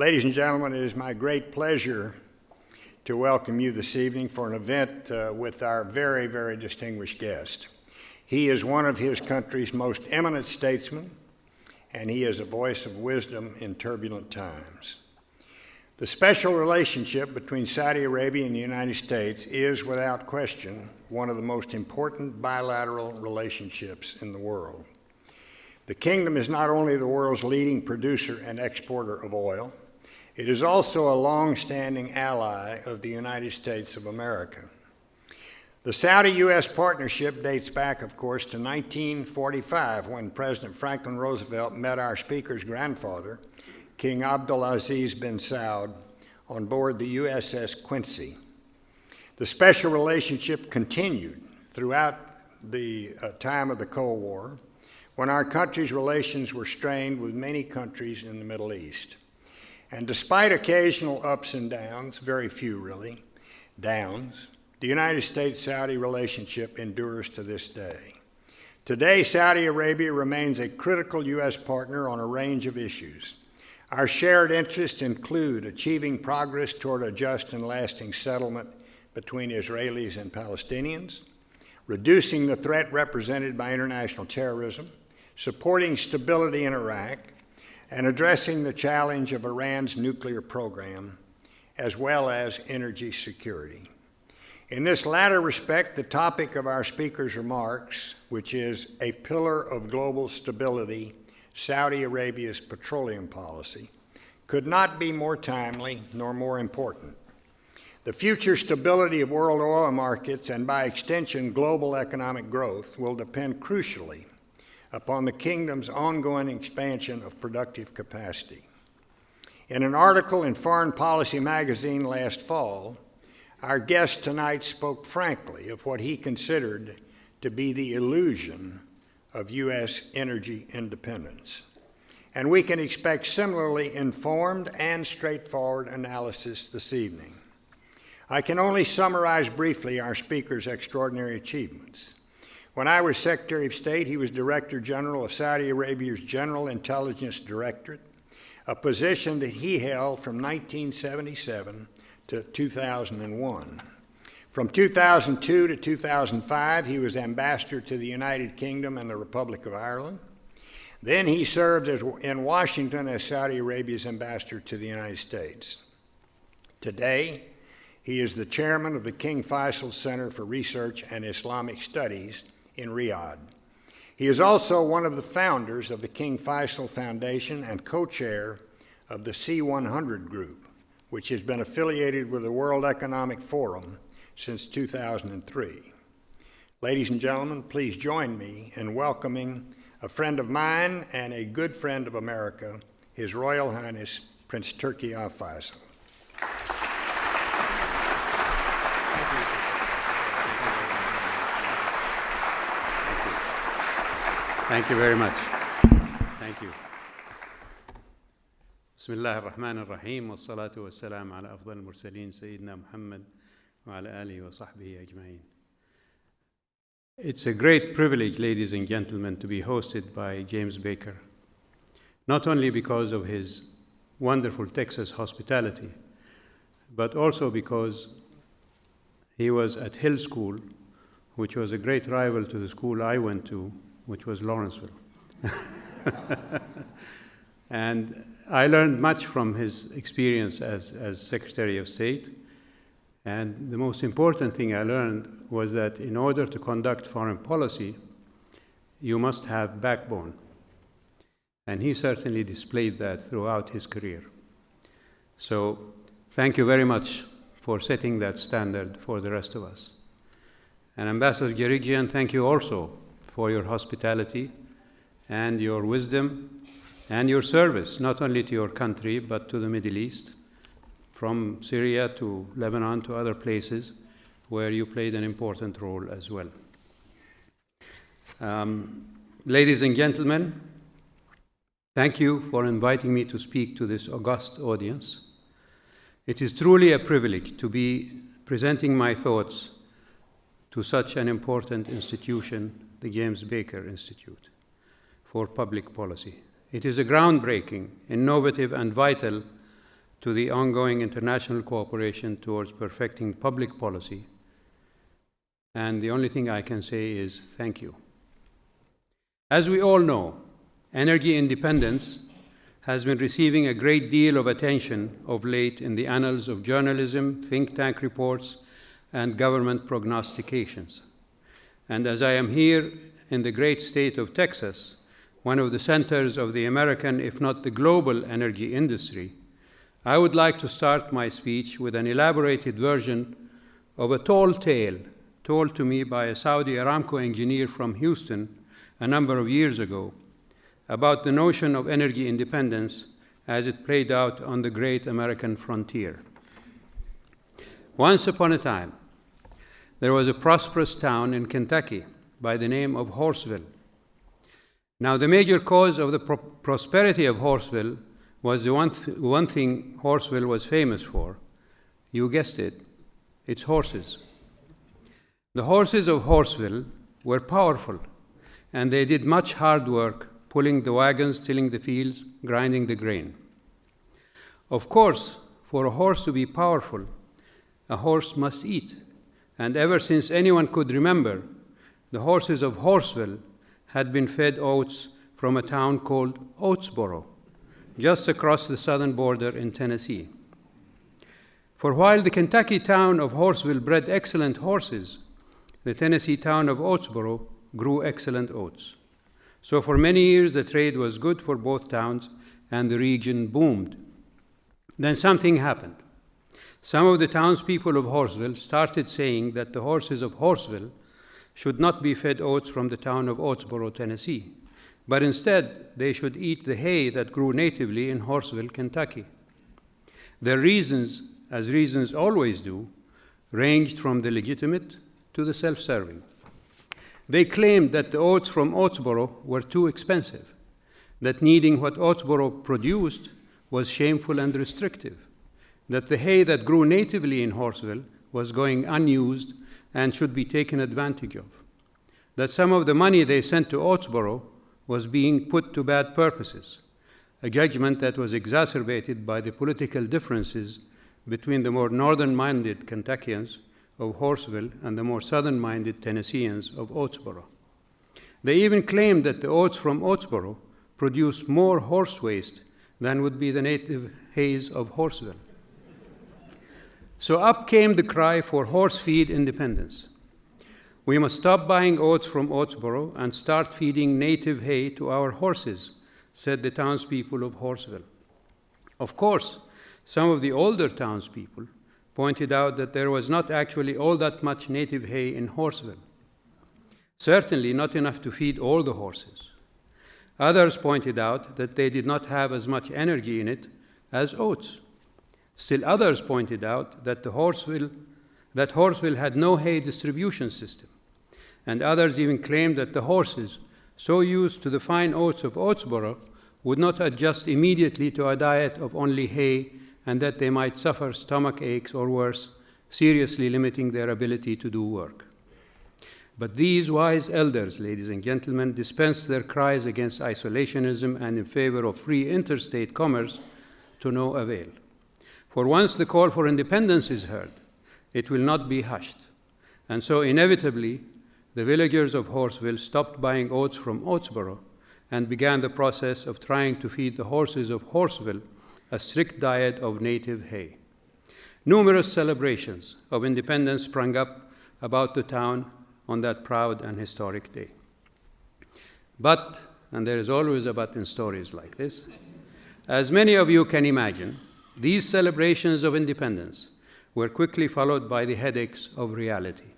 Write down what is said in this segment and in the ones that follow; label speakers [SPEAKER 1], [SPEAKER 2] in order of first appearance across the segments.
[SPEAKER 1] Ladies and gentlemen, it is my great pleasure to welcome you this evening for an event with our very, very distinguished guest. He is one of his country's most eminent statesmen, and he is a voice of wisdom in turbulent times. The special relationship between Saudi Arabia and the United States is, without question, one of the most important bilateral relationships in the world. The kingdom is not only the world's leading producer and exporter of oil, it is also a long-standing ally of the United States of America. The Saudi-U.S. partnership dates back, of course, to 1945, when President Franklin Roosevelt met our speaker's grandfather, King Abdulaziz bin Saud, on board the USS Quincy. The special relationship continued throughout the time of the Cold War, when our country's relations were strained with many countries in the Middle East. And despite occasional ups and downs, very few really, downs, the United States-Saudi relationship endures to this day. Today, Saudi Arabia remains a critical U.S. partner on a range of issues. Our shared interests include achieving progress toward a just and lasting settlement between Israelis and Palestinians, reducing the threat represented by international terrorism, supporting stability in Iraq, and addressing the challenge of Iran's nuclear program, as well as energy security. In this latter respect, the topic of our speaker's remarks, which is a pillar of global stability, Saudi Arabia's petroleum policy, could not be more timely nor more important. The future stability of world oil markets, and by extension global economic growth, will depend crucially upon the kingdom's ongoing expansion of productive capacity. In an article in Foreign Policy magazine last fall, our guest tonight spoke frankly of what he considered to be the illusion of U.S. energy independence. And we can expect similarly informed and straightforward analysis this evening. I can only summarize briefly our speaker's extraordinary achievements. When I was Secretary of State, he was Director General of Saudi Arabia's General Intelligence Directorate, a position that he held from 1977 to 2001. From 2002 to 2005, he was Ambassador to the United Kingdom and the Republic of Ireland. Then he served in Washington as Saudi Arabia's Ambassador to the United States. Today, he is the chairman of the King Faisal Center for Research and Islamic Studies in Riyadh. He is also one of the founders of the King Faisal Foundation and co-chair of the C100 Group, which has been affiliated with the World Economic Forum since 2003. Ladies and gentlemen, please join me in welcoming a friend of mine and a good friend of America, His Royal Highness, Prince Turki Al-Faisal.
[SPEAKER 2] Thank you very much. Thank you. بسم الله الرحمن الرحيم والصلاة والسلام على أفضل المرسلين سيدنا محمد وعلى آله وصحبه أجمعين. It's a great privilege, ladies and gentlemen, to be hosted by James Baker, not only because of his wonderful Texas hospitality, but also because he was at Hill School, which was a great rival to the school I went to, which was Lawrenceville. And I learned much from his experience as Secretary of State. And the most important thing I learned was that in order to conduct foreign policy, you must have backbone. And he certainly displayed that throughout his career. So thank you very much for setting that standard for the rest of us. And Ambassador Jerigian, thank you also for your hospitality and your wisdom and your service, not only to your country, but to the Middle East, from Syria to Lebanon to other places where you played an important role as well. Ladies and gentlemen, thank you for inviting me to speak to this august audience. It is truly a privilege to be presenting my thoughts to such an important institution, the James Baker Institute for Public Policy. It is a groundbreaking, innovative, and vital to the ongoing international cooperation towards perfecting public policy. And the only thing I can say is thank you. As we all know, energy independence has been receiving a great deal of attention of late in the annals of journalism, think tank reports, and government prognostications. And as I am here in the great state of Texas, one of the centers of the American, if not the global, energy industry, I would like to start my speech with an elaborated version of a tall tale told to me by a Saudi Aramco engineer from Houston a number of years ago about the notion of energy independence as it played out on the great American frontier. Once upon a time, there was a prosperous town in Kentucky by the name of Horseville. Now, the major cause of the prosperity of Horseville was the one thing Horseville was famous for. You guessed it, it's horses. The horses of Horseville were powerful, and they did much hard work, pulling the wagons, tilling the fields, grinding the grain. Of course, for a horse to be powerful, a horse must eat. And ever since anyone could remember, the horses of Horseville had been fed oats from a town called Oatsboro, just across the southern border in Tennessee. For while the Kentucky town of Horseville bred excellent horses, the Tennessee town of Oatsboro grew excellent oats. So for many years, the trade was good for both towns, and the region boomed. Then something happened. Some of the townspeople of Horseville started saying that the horses of Horseville should not be fed oats from the town of Oatsboro, Tennessee, but instead they should eat the hay that grew natively in Horseville, Kentucky. Their reasons, as reasons always do, ranged from the legitimate to the self-serving. They claimed that the oats from Oatsboro were too expensive, that needing what Oatsboro produced was shameful and restrictive, that the hay that grew natively in Horseville was going unused and should be taken advantage of, that some of the money they sent to Oatsboro was being put to bad purposes, a judgment that was exacerbated by the political differences between the more northern-minded Kentuckians of Horseville and the more southern-minded Tennesseans of Oatsboro. They even claimed that the oats from Oatsboro produced more horse waste than would be the native hays of Horseville. So up came the cry for horse feed independence. We must stop buying oats from Oatsboro and start feeding native hay to our horses, said the townspeople of Horseville. Of course, some of the older townspeople pointed out that there was not actually all that much native hay in Horseville. Certainly not enough to feed all the horses. Others pointed out that they did not have as much energy in it as oats. Still others pointed out that Horseville had no hay distribution system. And others even claimed that the horses, so used to the fine oats of Oatsboro, would not adjust immediately to a diet of only hay, and that they might suffer stomach aches or worse, seriously limiting their ability to do work. But these wise elders, ladies and gentlemen, dispensed their cries against isolationism and in favor of free interstate commerce to no avail. For once the call for independence is heard, it will not be hushed. And so inevitably, the villagers of Horseville stopped buying oats from Oatsboro and began the process of trying to feed the horses of Horseville a strict diet of native hay. Numerous celebrations of independence sprung up about the town on that proud and historic day. But, and there is always a but in stories like this, as many of you can imagine, these celebrations of independence were quickly followed by the headaches of reality.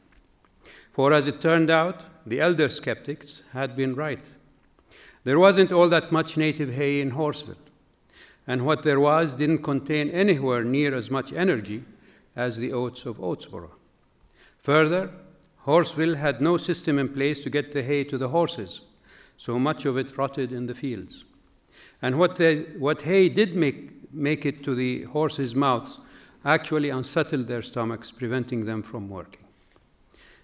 [SPEAKER 2] For as it turned out, the elder skeptics had been right. There wasn't all that much native hay in Horseville, and what there was didn't contain anywhere near as much energy as the oats of Oatsboro. Further, Horseville had no system in place to get the hay to the horses, so much of it rotted in the fields. And what hay did make it to the horses' mouths actually unsettled their stomachs, preventing them from working.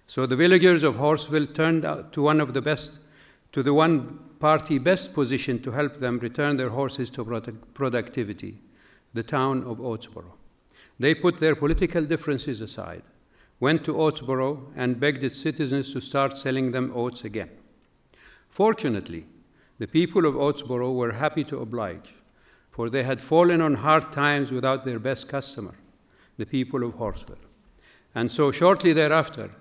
[SPEAKER 2] So the villagers of Horseville turned out to the one party best positioned to help them return their horses to productivity, the town of Oatsboro. They put their political differences aside, went to Oatsboro, and begged its citizens to start selling them oats again. Fortunately, the people of Oatsboro were happy to oblige, for they had fallen on hard times without their best customer, the people of Horseville. And so shortly thereafter,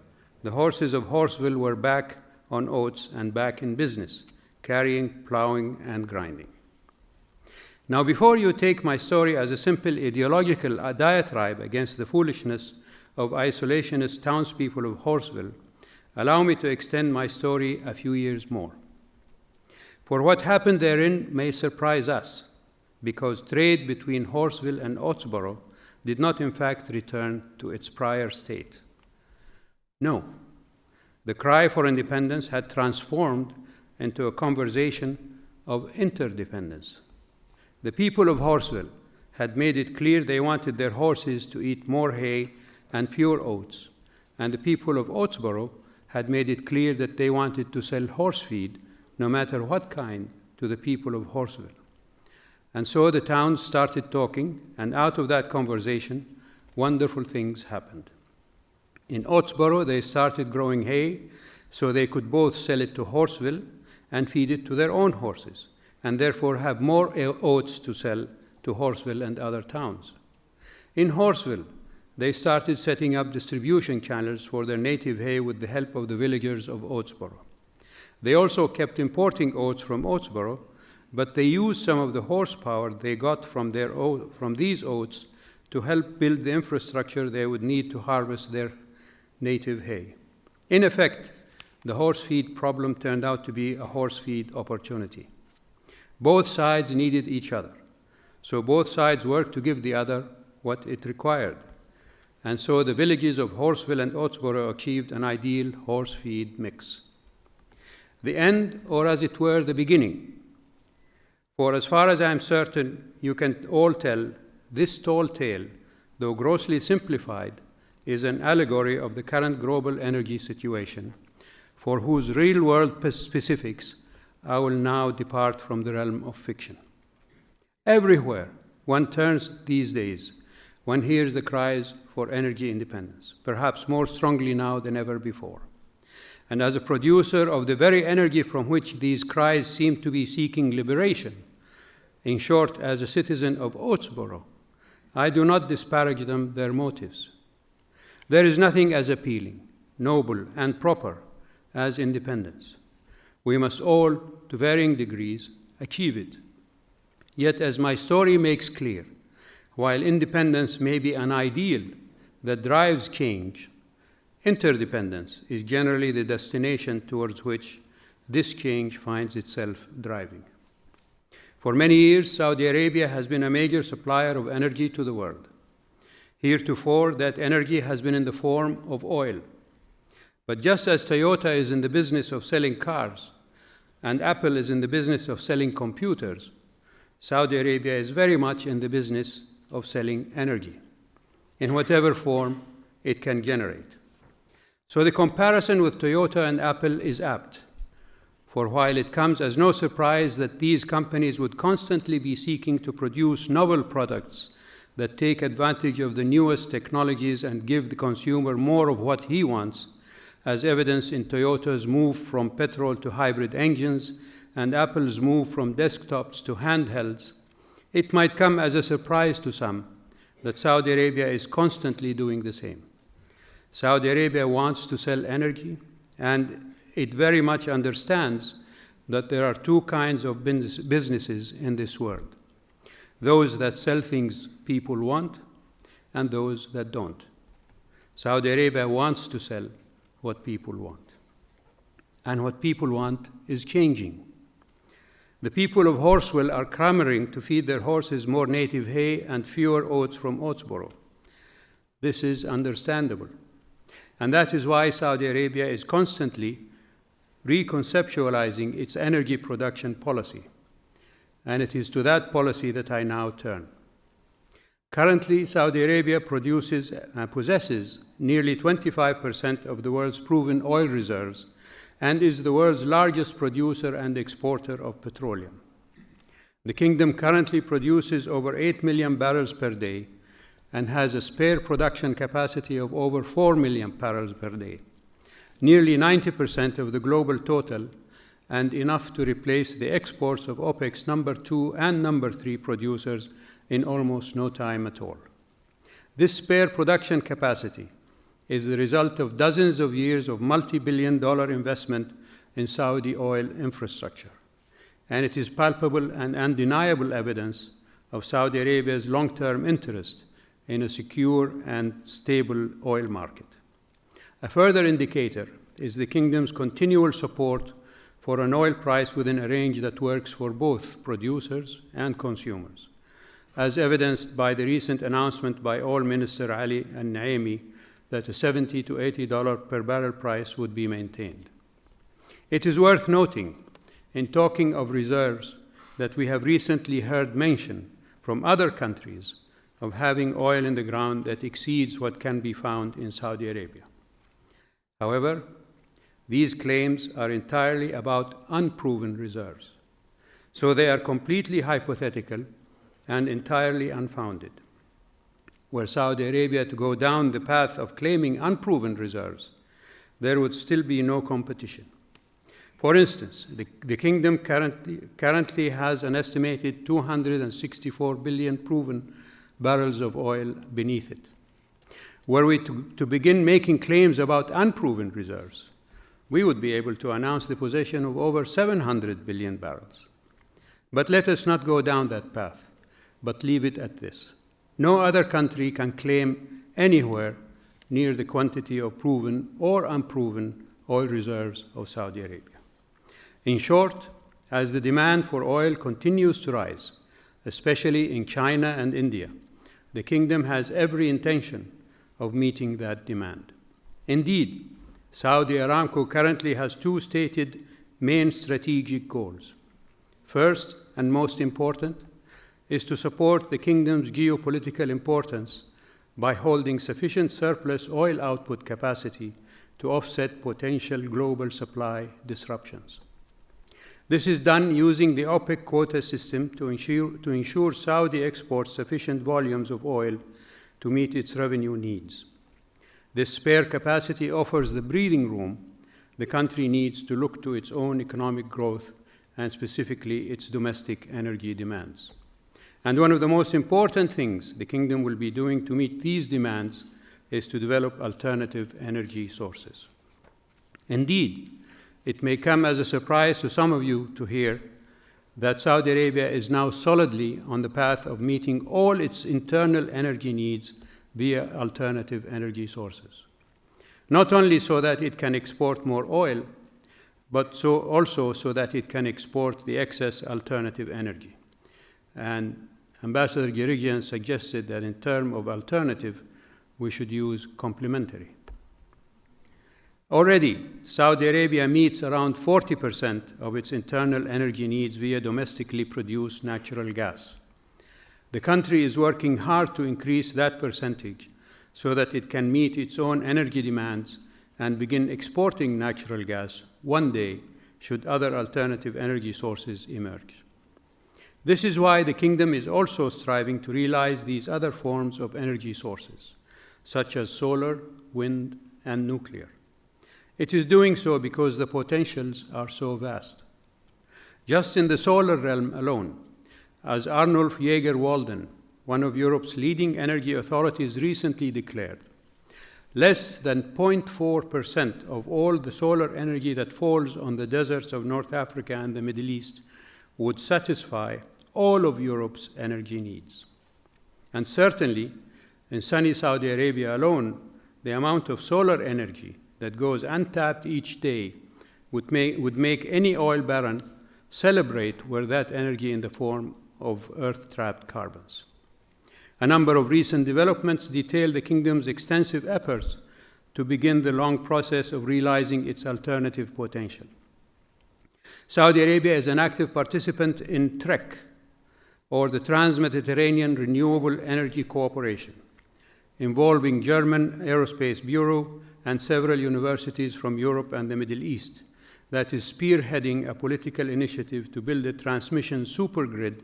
[SPEAKER 2] the horses of Horseville were back on oats and back in business, carrying, plowing, and grinding. Now, before you take my story as a simple ideological diatribe against the foolishness of isolationist townspeople of Horseville, allow me to extend my story a few years more. For what happened therein may surprise us, because trade between Horseville and Oatsboro did not in fact return to its prior state. No, the cry for independence had transformed into a conversation of interdependence. The people of Horseville had made it clear they wanted their horses to eat more hay and fewer oats, and the people of Oatsboro had made it clear that they wanted to sell horse feed, no matter what kind, to the people of Horseville. And so the towns started talking, and out of that conversation, wonderful things happened. In Oatsboro, they started growing hay so they could both sell it to Horseville and feed it to their own horses, and therefore have more oats to sell to Horseville and other towns. In Horseville, they started setting up distribution channels for their native hay with the help of the villagers of Oatsboro. They also kept importing oats from Oatsboro, but they used some of the horsepower they got from these oats to help build the infrastructure they would need to harvest their native hay. In effect, the horse feed problem turned out to be a horse feed opportunity. Both sides needed each other, so both sides worked to give the other what it required. And so the villages of Horseville and Oatsboro achieved an ideal horse feed mix. The end, or as it were, the beginning. For as far as I am certain, you can all tell, this tall tale, though grossly simplified, is an allegory of the current global energy situation, for whose real-world specifics I will now depart from the realm of fiction. Everywhere one turns these days, one hears the cries for energy independence, perhaps more strongly now than ever before. And as a producer of the very energy from which these cries seem to be seeking liberation, in short, as a citizen of Oatsboro, I do not disparage their motives. There is nothing as appealing, noble, and proper as independence. We must all, to varying degrees, achieve it. Yet, as my story makes clear, while independence may be an ideal that drives change, interdependence is generally the destination towards which this change finds itself driving. For many years, Saudi Arabia has been a major supplier of energy to the world. Heretofore, that energy has been in the form of oil. But just as Toyota is in the business of selling cars, and Apple is in the business of selling computers, Saudi Arabia is very much in the business of selling energy, in whatever form it can generate. So the comparison with Toyota and Apple is apt. For while it comes as no surprise that these companies would constantly be seeking to produce novel products that take advantage of the newest technologies and give the consumer more of what he wants, as evidenced in Toyota's move from petrol to hybrid engines and Apple's move from desktops to handhelds, it might come as a surprise to some that Saudi Arabia is constantly doing the same. Saudi Arabia wants to sell energy, and it very much understands that there are two kinds of businesses in this world: those that sell things people want and those that don't. Saudi Arabia wants to sell what people want. And what people want is changing. The people of Horseville are clamoring to feed their horses more native hay and fewer oats from Oatsboro. This is understandable. And that is why Saudi Arabia is constantly reconceptualizing its energy production policy. And it is to that policy that I now turn. Currently, Saudi Arabia possesses nearly 25% of the world's proven oil reserves and is the world's largest producer and exporter of petroleum. The kingdom currently produces over 8 million barrels per day and has a spare production capacity of over 4 million barrels per day, nearly 90% of the global total, and enough to replace the exports of OPEC's number 2 and number 3 producers in almost no time at all. This spare production capacity is the result of dozens of years of multi-billion-dollar investment in Saudi oil infrastructure, and it is palpable and undeniable evidence of Saudi Arabia's long-term interest in a secure and stable oil market. A further indicator is the kingdom's continual support for an oil price within a range that works for both producers and consumers, as evidenced by the recent announcement by Oil Minister Ali Al-Naimi that a $70 to $80 per barrel price would be maintained. It is worth noting, in talking of reserves, that we have recently heard mention from other countries of having oil in the ground that exceeds what can be found in Saudi Arabia. However, these claims are entirely about unproven reserves, so they are completely hypothetical and entirely unfounded. Were Saudi Arabia to go down the path of claiming unproven reserves, there would still be no competition. For instance, the kingdom currently has an estimated 264 billion proven barrels of oil beneath it. Were we to begin making claims about unproven reserves, we would be able to announce the possession of over 700 billion barrels. But let us not go down that path, but leave it at this. No other country can claim anywhere near the quantity of proven or unproven oil reserves of Saudi Arabia. In short, as the demand for oil continues to rise, especially in China and India, the kingdom has every intention of meeting that demand. Indeed, Saudi Aramco currently has two stated main strategic goals. First, and most important, is to support the kingdom's geopolitical importance by holding sufficient surplus oil output capacity to offset potential global supply disruptions. This is done using the OPEC quota system to ensure Saudi exports sufficient volumes of oil to meet its revenue needs. This spare capacity offers the breathing room the country needs to look to its own economic growth and specifically its domestic energy demands. And one of the most important things the kingdom will be doing to meet these demands is to develop alternative energy sources. Indeed, it may come as a surprise to some of you to hear that Saudi Arabia is now solidly on the path of meeting all its internal energy needs via alternative energy sources. Not only so that it can export more oil, but also so that it can export the excess alternative energy. And Ambassador Girigian suggested that in terms of alternative, we should use complementary. Already, Saudi Arabia meets around 40% of its internal energy needs via domestically produced natural gas. The country is working hard to increase that percentage so that it can meet its own energy demands and begin exporting natural gas one day should other alternative energy sources emerge. This is why the kingdom is also striving to realize these other forms of energy sources, such as solar, wind, and nuclear. It is doing so because the potentials are so vast. Just in the solar realm alone, as Arnulf Jäger-Walden, one of Europe's leading energy authorities, recently declared, less than 0.4% of all the solar energy that falls on the deserts of North Africa and the Middle East would satisfy all of Europe's energy needs. And certainly, in sunny Saudi Arabia alone, the amount of solar energy that goes untapped each day would make any oil baron celebrate were that energy in the form of earth-trapped carbons. A number of recent developments detail the kingdom's extensive efforts to begin the long process of realizing its alternative potential. Saudi Arabia is an active participant in TREC, or the Trans-Mediterranean Renewable Energy Cooperation, involving German Aerospace Bureau and several universities from Europe and the Middle East, that is spearheading a political initiative to build a transmission supergrid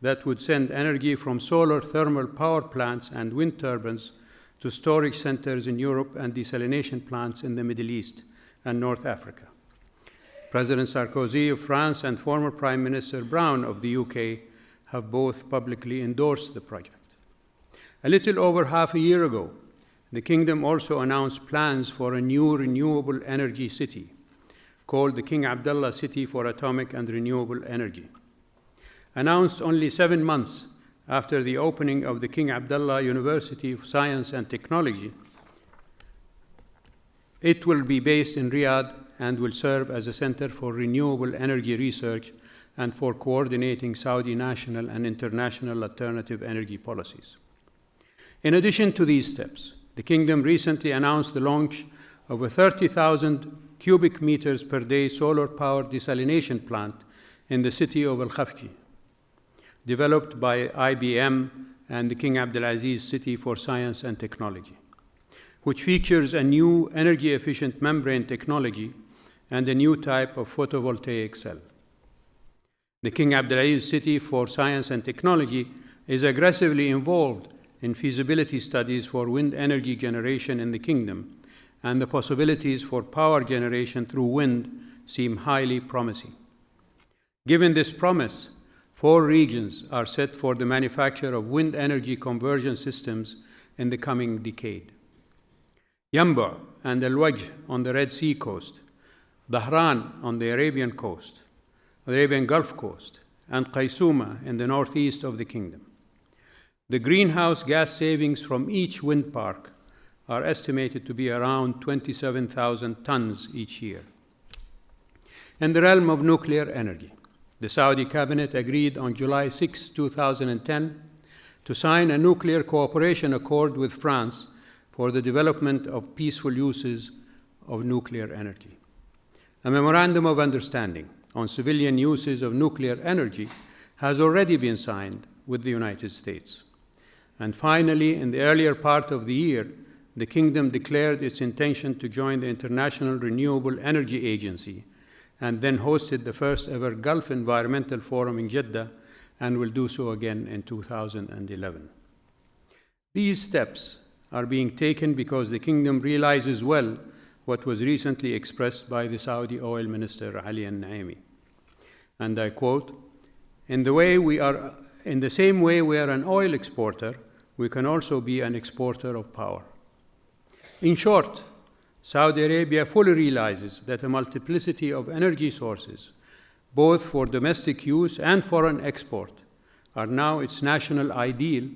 [SPEAKER 2] that would send energy from solar thermal power plants and wind turbines to storage centers in Europe and desalination plants in the Middle East and North Africa. President Sarkozy of France and former Prime Minister Brown of the UK have both publicly endorsed the project. A little over half a year ago, the Kingdom also announced plans for a new renewable energy city called the King Abdullah City for Atomic and Renewable Energy. Announced only 7 months after the opening of the King Abdullah University of Science and Technology, it will be based in Riyadh and will serve as a center for renewable energy research and for coordinating Saudi national and international alternative energy policies. In addition to these steps, the Kingdom recently announced the launch of a 30,000 cubic meters per day solar-powered desalination plant in the city of Al-Khafji, developed by IBM and the King Abdulaziz City for Science and Technology, which features a new energy-efficient membrane technology and a new type of photovoltaic cell. The King Abdulaziz City for Science and Technology is aggressively involved in feasibility studies for wind energy generation in the Kingdom, and the possibilities for power generation through wind seem highly promising. Given this promise, 4 regions are set for the manufacture of wind energy conversion systems in the coming decade. Yanbu and Al-Wajh on the Red Sea coast, Dhahran on the Arabian coast, the Arabian Gulf coast, and Qaysuma in the northeast of the Kingdom. The greenhouse gas savings from each wind park are estimated to be around 27,000 tons each year. In the realm of nuclear energy, the Saudi cabinet agreed on July 6, 2010, to sign a nuclear cooperation accord with France for the development of peaceful uses of nuclear energy. A memorandum of understanding on civilian uses of nuclear energy has already been signed with the United States. And finally, in the earlier part of the year, the Kingdom declared its intention to join the International Renewable Energy Agency and then hosted the first ever Gulf Environmental Forum in Jeddah and will do so again in 2011. These steps are being taken because the Kingdom realizes well what was recently expressed by the Saudi Oil Minister Ali al-Naimi. And I quote, in the same way we are an oil exporter, we can also be an exporter of power. In short, Saudi Arabia fully realizes that a multiplicity of energy sources, both for domestic use and foreign export, are now its national ideal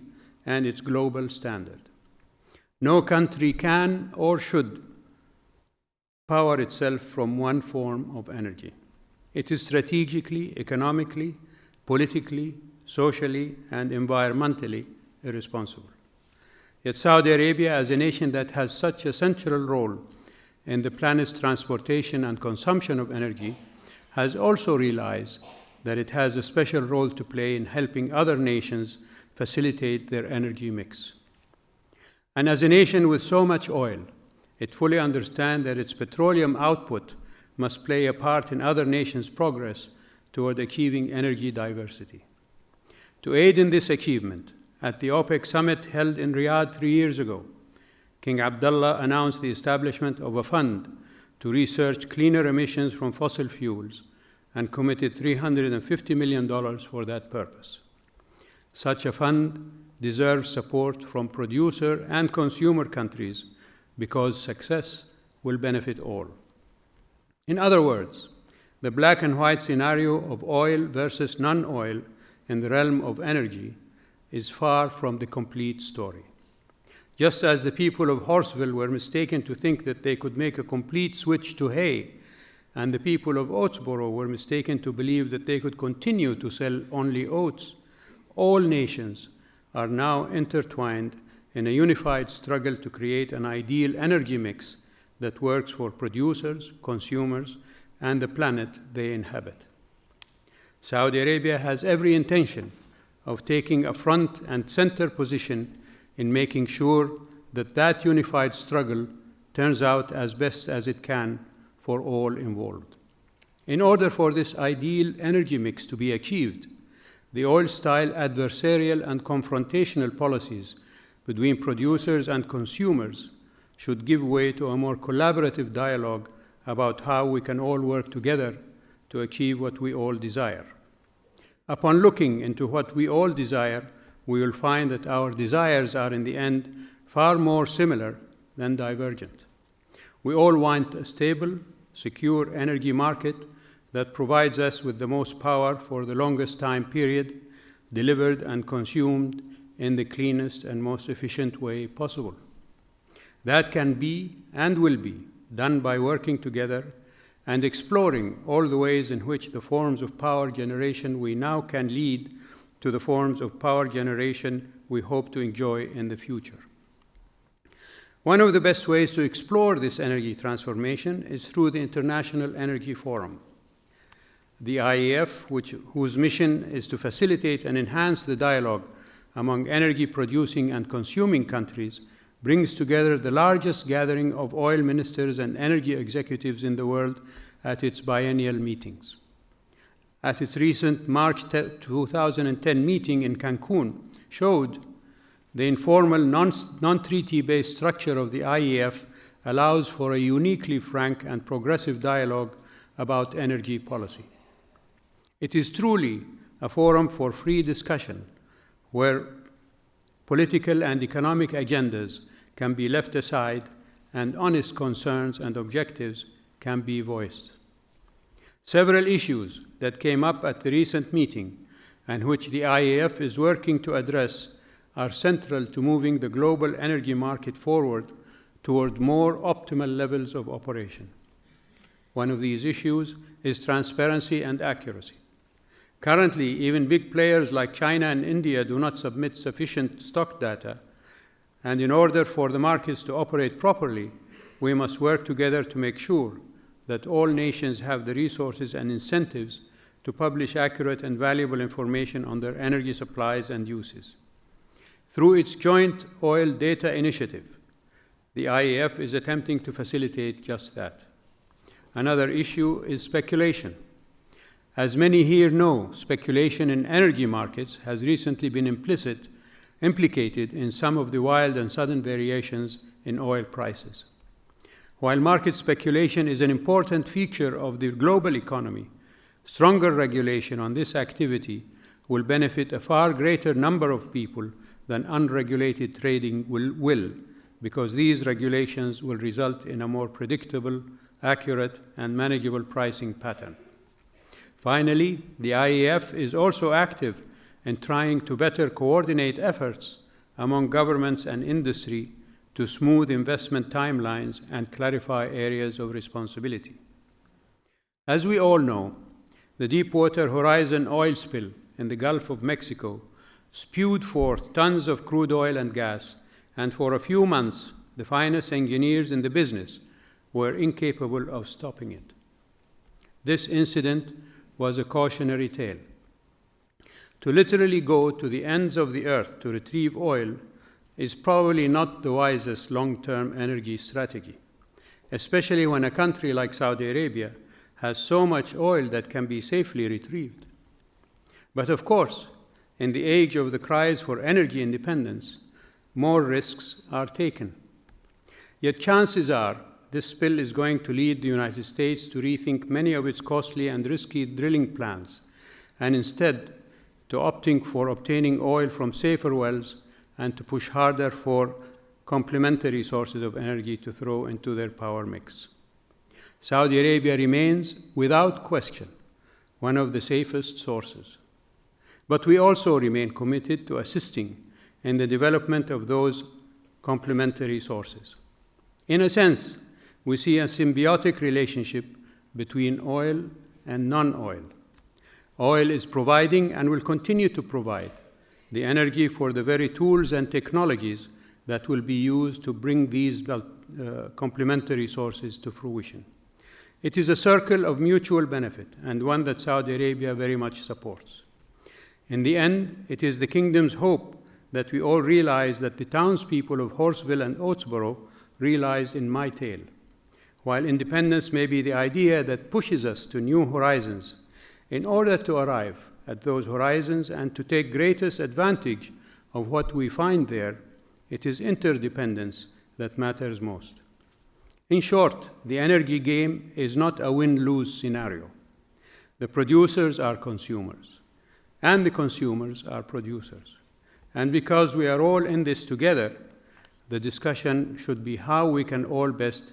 [SPEAKER 2] and its global standard. No country can or should power itself from one form of energy. It is strategically, economically, politically, socially, and environmentally irresponsible. Yet Saudi Arabia, as a nation that has such a central role in the planet's transportation and consumption of energy, has also realized that it has a special role to play in helping other nations facilitate their energy mix. And as a nation with so much oil, it fully understands that its petroleum output must play a part in other nations' progress toward achieving energy diversity. To aid in this achievement, at the OPEC summit held in Riyadh 3 years ago, King Abdullah announced the establishment of a fund to research cleaner emissions from fossil fuels and committed $350 million for that purpose. Such a fund deserves support from producer and consumer countries because success will benefit all. In other words, the black and white scenario of oil versus non-oil in the realm of energy is far from the complete story. Just as the people of Horseville were mistaken to think that they could make a complete switch to hay, and the people of Oatsboro were mistaken to believe that they could continue to sell only oats, all nations are now intertwined in a unified struggle to create an ideal energy mix that works for producers, consumers, and the planet they inhabit. Saudi Arabia has every intention of taking a front and center position in making sure that that unified struggle turns out as best as it can for all involved. In order for this ideal energy mix to be achieved, the oil-style adversarial and confrontational policies between producers and consumers should give way to a more collaborative dialogue about how we can all work together to achieve what we all desire. Upon looking into what we all desire, we will find that our desires are in the end far more similar than divergent. We all want a stable, secure energy market that provides us with the most power for the longest time period, delivered and consumed in the cleanest and most efficient way possible. That can be and will be done by working together and exploring all the ways in which the forms of power generation we now can lead to the forms of power generation we hope to enjoy in the future. One of the best ways to explore this energy transformation is through the International Energy Forum. The IEF, whose mission is to facilitate and enhance the dialogue among energy-producing and consuming countries, brings together the largest gathering of oil ministers and energy executives in the world at its biennial meetings. At its recent March 2010 meeting in Cancun showed the informal non-treaty-based structure of the IEF allows for a uniquely frank and progressive dialogue about energy policy. It is truly a forum for free discussion where political and economic agendas can be left aside and honest concerns and objectives can be voiced. Several issues that came up at the recent meeting and which the IEF is working to address are central to moving the global energy market forward toward more optimal levels of operation. One of these issues is transparency and accuracy. Currently, even big players like China and India do not submit sufficient stock data, and in order for the markets to operate properly, we must work together to make sure that all nations have the resources and incentives to publish accurate and valuable information on their energy supplies and uses. Through its joint oil data initiative, the IEF is attempting to facilitate just that. Another issue is speculation. As many here know, speculation in energy markets has recently been implicated in some of the wild and sudden variations in oil prices. While market speculation is an important feature of the global economy, stronger regulation on this activity will benefit a far greater number of people than unregulated trading will, because these regulations will result in a more predictable, accurate, and manageable pricing pattern. Finally, the IEF is also active in trying to better coordinate efforts among governments and industry to smooth investment timelines and clarify areas of responsibility. As we all know, the Deepwater Horizon oil spill in the Gulf of Mexico spewed forth tons of crude oil and gas, and for a few months, the finest engineers in the business were incapable of stopping it. This incident was a cautionary tale. To literally go to the ends of the earth to retrieve oil is probably not the wisest long-term energy strategy, especially when a country like Saudi Arabia has so much oil that can be safely retrieved. But of course, in the age of the cries for energy independence, more risks are taken. Yet chances are this spill is going to lead the United States to rethink many of its costly and risky drilling plans, and instead to opting for obtaining oil from safer wells and to push harder for complementary sources of energy to throw into their power mix. Saudi Arabia remains, without question, one of the safest sources. But we also remain committed to assisting in the development of those complementary sources. In a sense, we see a symbiotic relationship between oil and non-oil. Oil is providing and will continue to provide the energy for the very tools and technologies that will be used to bring these complementary sources to fruition. It is a circle of mutual benefit and one that Saudi Arabia very much supports. In the end, it is the kingdom's hope that we all realize that the townspeople of Horseville and Oatsboro realized in my tale. while independence may be the idea that pushes us to new horizons, in order to arrive at those horizons and to take greatest advantage of what we find there, it is interdependence that matters most. In short, the energy game is not a win-lose scenario. The producers are consumers, and the consumers are producers. And because we are all in this together, the discussion should be how we can all best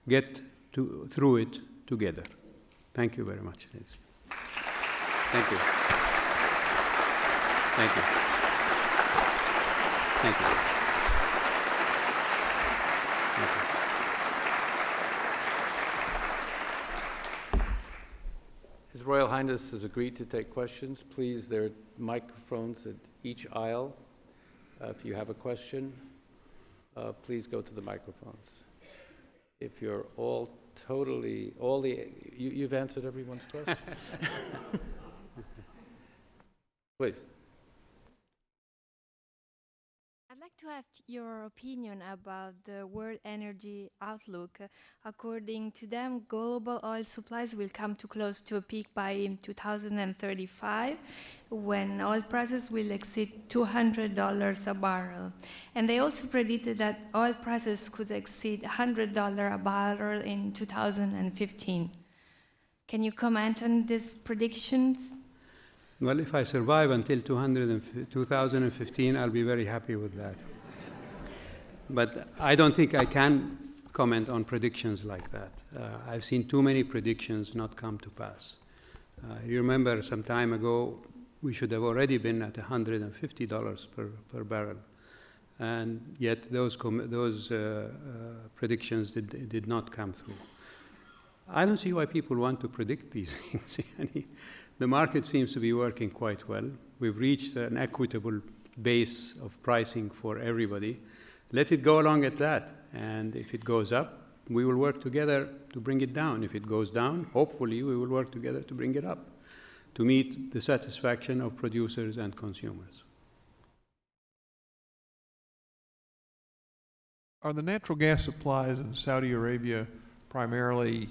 [SPEAKER 2] get through it together. Thank you very much, ladies. Thank you. Thank you. Thank you. Thank you.
[SPEAKER 3] His Royal Highness has agreed to take questions. Please, there are microphones at each aisle. If you have a question, please go to the microphones. If you're all totally, you've answered everyone's question? Please.
[SPEAKER 4] I'd like to have your opinion about the world energy outlook. According to them, global oil supplies will come to close to a peak by 2035, when oil prices will exceed $200 a barrel. And they also predicted that oil prices could exceed $100 a barrel in 2015. Can you comment on these predictions?
[SPEAKER 2] Well, if I survive until 2015, I'll be very happy with that. But I don't think I can comment on predictions like that. I've seen too many predictions not come to pass. You remember some time ago, we should have already been at $150 per barrel. And yet those predictions did not come through. I don't see why people want to predict these things. The market seems to be working quite well. We've reached an equitable base of pricing for everybody. Let it go along at that. And if it goes up, we will work together to bring it down. If it goes down, hopefully we will work together to bring it up, to meet the satisfaction of producers and consumers.
[SPEAKER 5] Are the natural gas supplies in Saudi Arabia primarily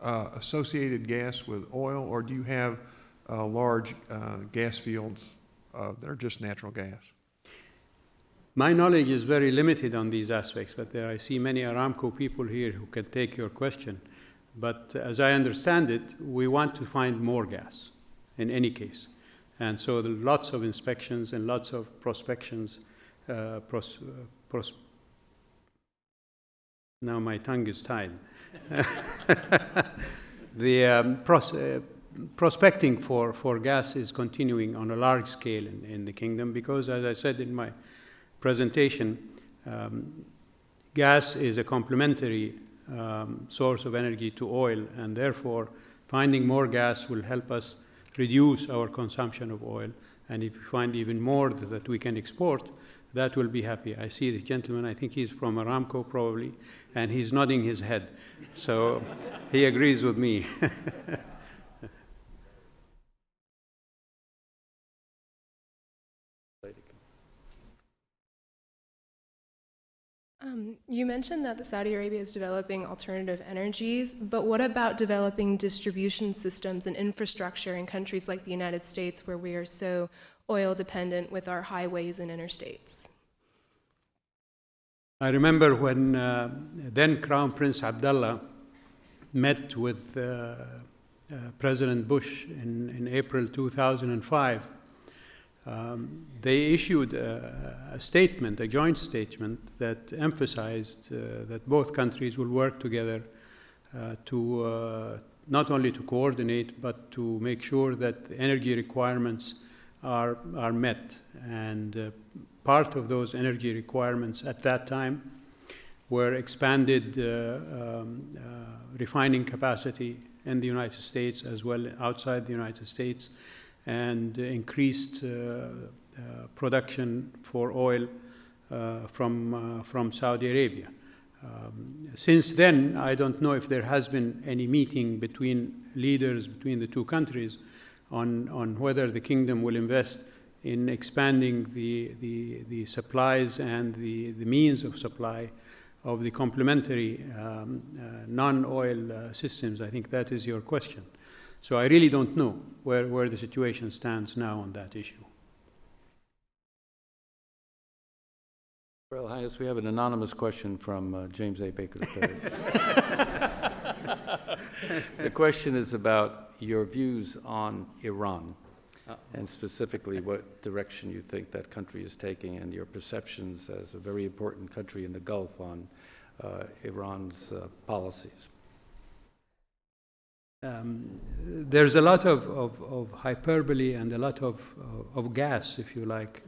[SPEAKER 5] associated gas with oil, or do you have large gas fields that are just natural gas?
[SPEAKER 2] My knowledge is very limited on these aspects, but I see many Aramco people here who can take your question. But as I understand it, we want to find more gas in any case. And so there are lots of inspections and lots of prospections. Now my tongue is tied. The prospecting for gas is continuing on a large scale in the kingdom because, as I said in my presentation, gas is a complementary source of energy to oil, and therefore finding more gas will help us reduce our consumption of oil. And if we find even more that we can export, that will be happy. I see the gentleman, I think he's from Aramco probably, and he's nodding his head. So he agrees with me.
[SPEAKER 6] You mentioned that Saudi Arabia is developing alternative energies, but what about developing distribution systems and infrastructure in countries like the United States, where we are so oil dependent with our highways and interstates?
[SPEAKER 2] I remember when then Crown Prince Abdullah met with President Bush in April 2005. They issued a statement, a joint statement, that emphasized that both countries will work together to not only to coordinate, but to make sure that energy requirements are met. And part of those energy requirements at that time were expanded refining capacity in the United States as well outside the United States, and increased production for oil from Saudi Arabia. Since then, I don't know if there has been any meeting between leaders between the two countries on whether the kingdom will invest in expanding the supplies and the means of supply of the complementary non-oil systems. I think that is your question. So I really don't know where the situation stands now on that issue.
[SPEAKER 3] Royal Highness, we have an anonymous question from James A. Baker III. The question is about your views on Iran, and specifically what direction you think that country is taking and your perceptions as a very important country in the Gulf on Iran's policies.
[SPEAKER 2] There's a lot of hyperbole and a lot of gas, if you like,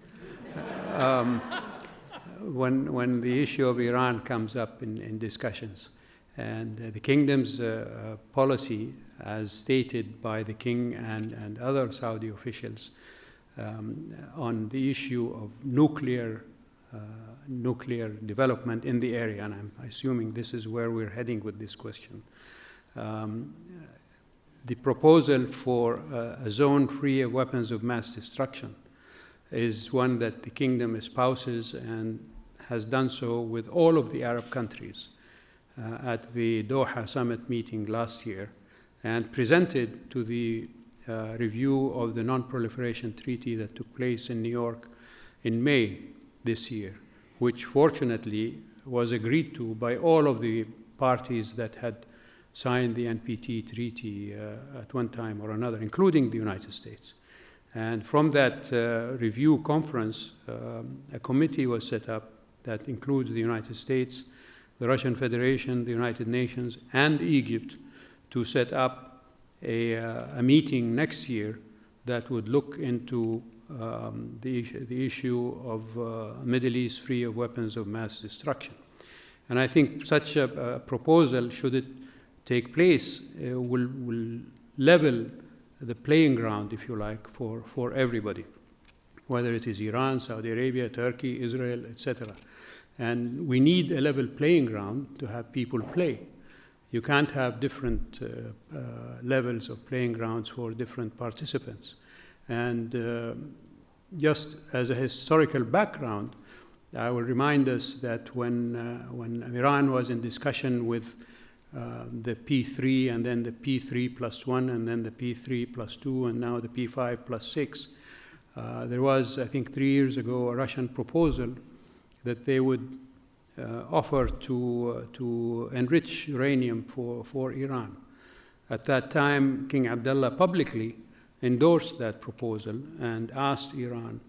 [SPEAKER 2] when the issue of Iran comes up in discussions. And the kingdom's policy, as stated by the king and other Saudi officials, on the issue of nuclear development in the area, and I'm assuming this is where we're heading with this question. The proposal for a zone free of weapons of mass destruction is one that the kingdom espouses and has done so with all of the Arab countries at the Doha summit meeting last year, and presented to the review of the Non-Proliferation Treaty that took place in New York in May this year, which fortunately was agreed to by all of the parties that had signed the NPT treaty at one time or another, including the United States. And from that review conference, a committee was set up that includes the United States, the Russian Federation, the United Nations, and Egypt, to set up a meeting next year that would look into the issue of Middle East free of weapons of mass destruction. And I think such a proposal, should it take place, will level the playing ground, if you like, for everybody, whether it is Iran, Saudi Arabia, Turkey, Israel, etc. And we need a level playing ground to have people play. You can't have different levels of playing grounds for different participants. And just as a historical background, I will remind us that when Iran was in discussion with the P3 and then the P3+1 and then the P3+2 and now the P5+6, there was, I think 3 years ago, a Russian proposal that they would offer to enrich uranium for Iran. At that time, King Abdullah publicly endorsed that proposal and asked Iran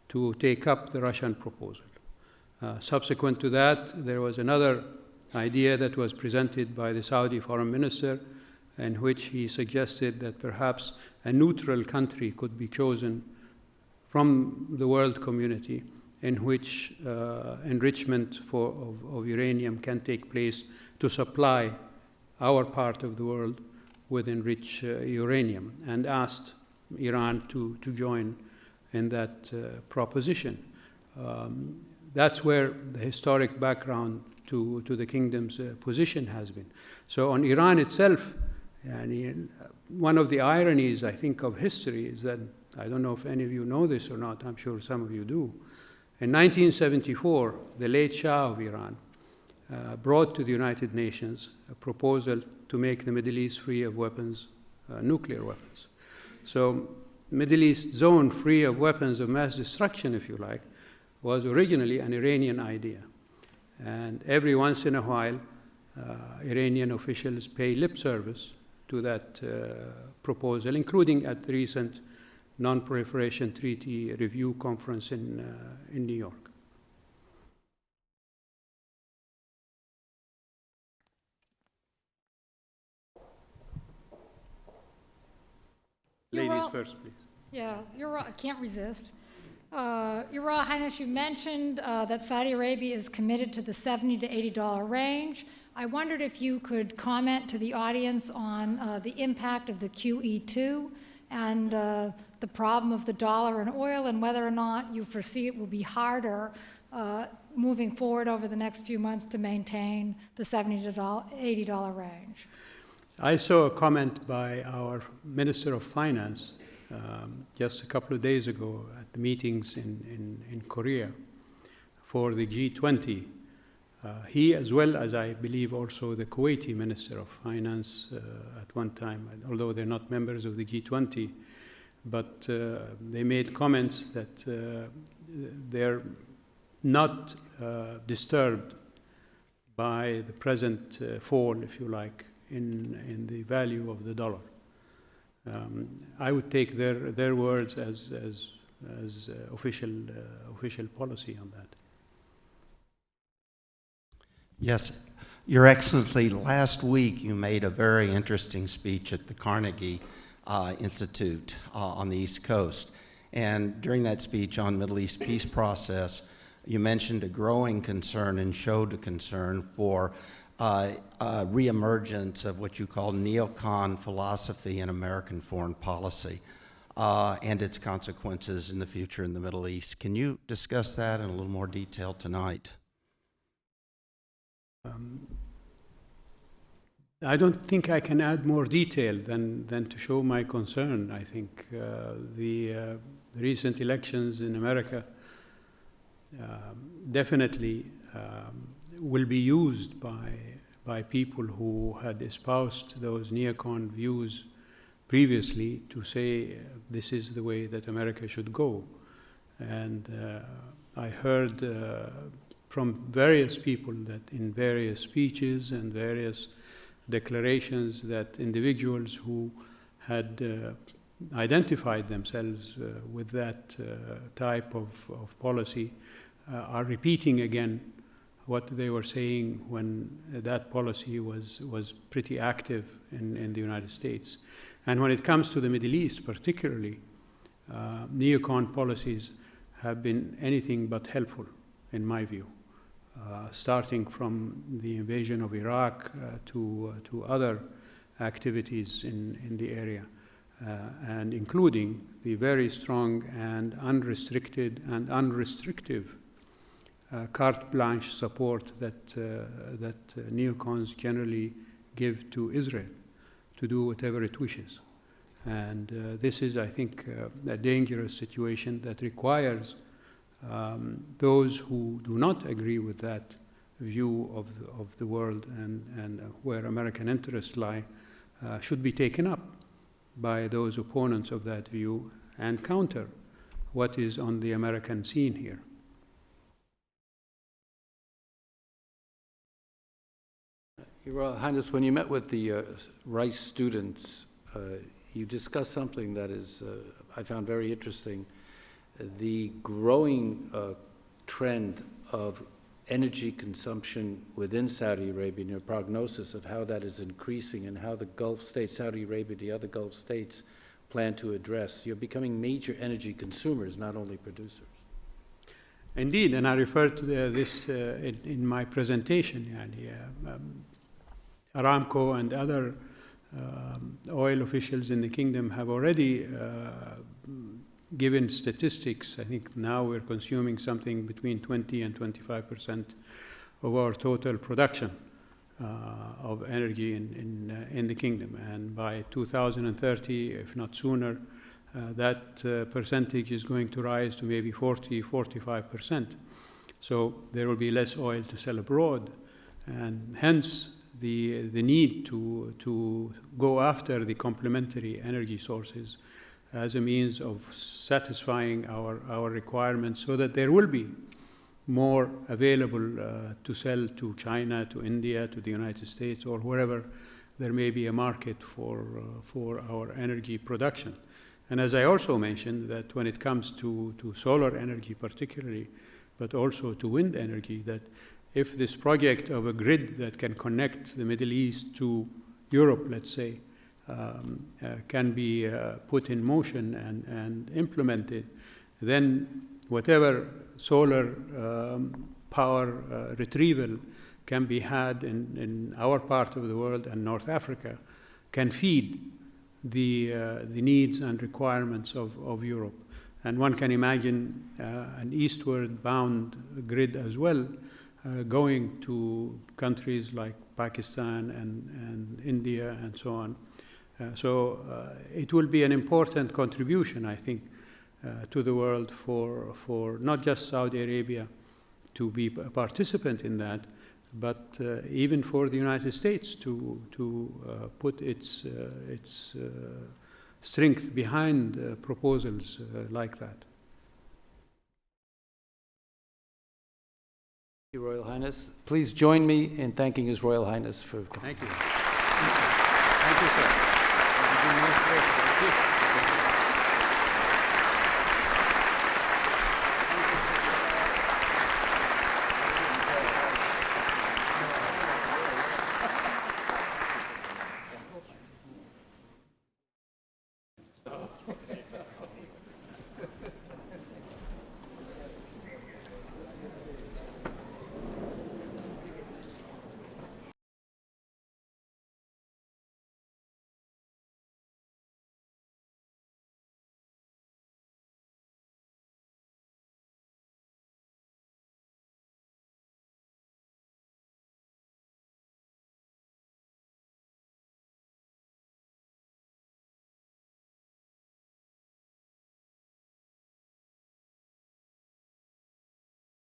[SPEAKER 2] to take up the Russian proposal. Subsequent to that, there was another idea that was presented by the Saudi foreign minister, in which he suggested that perhaps a neutral country could be chosen from the world community, in which enrichment of uranium can take place to supply our part of the world with enriched uranium, and asked Iran to join in that proposition. That's where the historic background to the kingdom's position has been. So on Iran itself, one of the ironies, I think, of history is that, I don't know if any of you know this or not, I'm sure some of you do. In 1974, the late Shah of Iran brought to the United Nations a proposal to make the Middle East free of weapons, nuclear weapons. So Middle East zone free of weapons of mass destruction, if you like, was originally an Iranian idea. And every once in a while, Iranian officials pay lip service to that proposal, including at the recent Non-Proliferation Treaty review conference in New York. Ladies first, please.
[SPEAKER 7] Yeah, I can't resist. Your Royal Highness, you mentioned that Saudi Arabia is committed to the $70 to $80 range. I wondered if you could comment to the audience on the impact of the QE2 and the problem of the dollar and oil, and whether or not you foresee it will be harder moving forward over the next few months to maintain the $70 to $80 range.
[SPEAKER 2] I saw a comment by our Minister of Finance just a couple of days ago at the meetings in Korea for the G20, He, as well as I believe also the Kuwaiti Minister of Finance at one time, although they're not members of the G20, but they made comments that they're not disturbed by the present fall, if you like, in the value of the dollar. I would take their words as official policy on that.
[SPEAKER 8] Yes, Your Excellency, last week you made a very interesting speech at the Carnegie Institute on the East Coast. And during that speech on Middle East peace process, you mentioned a growing concern and showed a concern for reemergence of what you call neocon philosophy in American foreign policy and its consequences in the future in the Middle East. Can you discuss that in a little more detail tonight?
[SPEAKER 2] I don't think I can add more detail than to show my concern. I think the recent elections in America definitely will be used by people who had espoused those neocon views previously to say this is the way that America should go. And I heard from various people that in various speeches and various declarations that individuals who had identified themselves with that type of policy are repeating again what they were saying when that policy was pretty active in the United States. And when it comes to the Middle East particularly, neocon policies have been anything but helpful, in my view. Starting from the invasion of Iraq to other activities in the area, and including the very strong and unrestricted and unrestrictive carte blanche support that neocons generally give to Israel to do whatever it wishes. And this is, I think, a dangerous situation that requires those who do not agree with that view of the world and where American interests lie should be taken up by those opponents of that view and counter what is on the American scene here.
[SPEAKER 3] Your Royal Highness, when you met with the Rice students, you discussed something that is, I found very interesting. The growing trend of energy consumption within Saudi Arabia and your prognosis of how that is increasing and how the Gulf states, Saudi Arabia, the other Gulf states, plan to address. You're becoming major energy consumers, not only producers.
[SPEAKER 2] Indeed, and I referred to this in my presentation. Aramco and other oil officials in the kingdom have already given statistics. I think now we're consuming something between 20 and 25% of our total production of energy in the kingdom. And by 2030, if not sooner, that percentage is going to rise to maybe 40, 45%. So there will be less oil to sell abroad, and hence the need to go after the complementary energy sources as a means of satisfying our requirements so that there will be more available to sell to China, to India, to the United States, or wherever there may be a market for our energy production. And as I also mentioned, that when it comes to solar energy particularly, but also to wind energy, that if this project of a grid that can connect the Middle East to Europe, let's say, can be put in motion and implemented, then whatever solar power retrieval can be had in our part of the world and North Africa can feed the needs and requirements of Europe. And one can imagine an eastward bound grid as well, going to countries like Pakistan and India and so on. So it will be an important contribution, I think, to the world for not just Saudi Arabia to be a participant in that, but even for the United States to put its strength behind proposals like that.
[SPEAKER 3] Thank you, Royal Highness. Please join me in thanking His Royal Highness for coming.
[SPEAKER 2] Thank you. Thank you, sir.